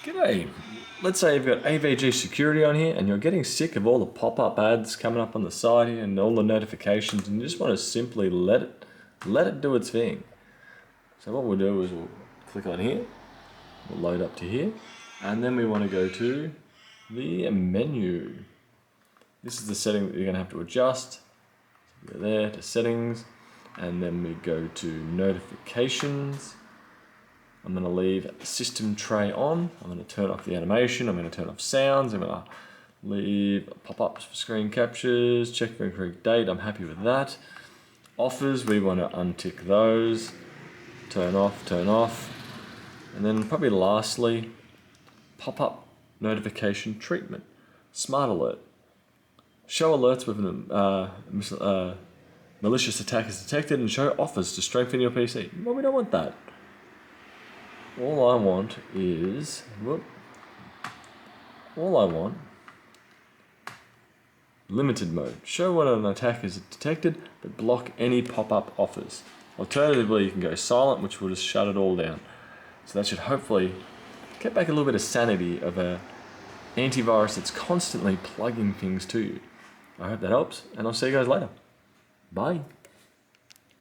G'day. Let's say you've got AVG security on here and you're getting sick of all the pop-up ads coming up on the side here and all the notifications, and you just want to simply let it do its thing. So what we'll do is we'll click on here, we'll load up to here, and then we want to go to the menu. This is the setting that you're going to have to adjust. So we go there to settings, and then we go to notifications. I'm going to leave system tray on. I'm going to turn off the animation. I'm going to turn off sounds. I'm going to leave pop-ups for screen captures. Check for incorrect date. I'm happy with that. Offers, we want to untick those. Turn off, turn off. And then probably lastly, pop-up notification treatment. Smart alert. Show alerts with malicious attack is detected, and show offers to strengthen your PC. Well, we don't want that. All I want, limited mode. Show when an attack is detected, but block any pop-up offers. Alternatively, you can go silent, which will just shut it all down. So that should hopefully get back a little bit of sanity of a antivirus that's constantly plugging things to you. I hope that helps, and I'll see you guys later. Bye.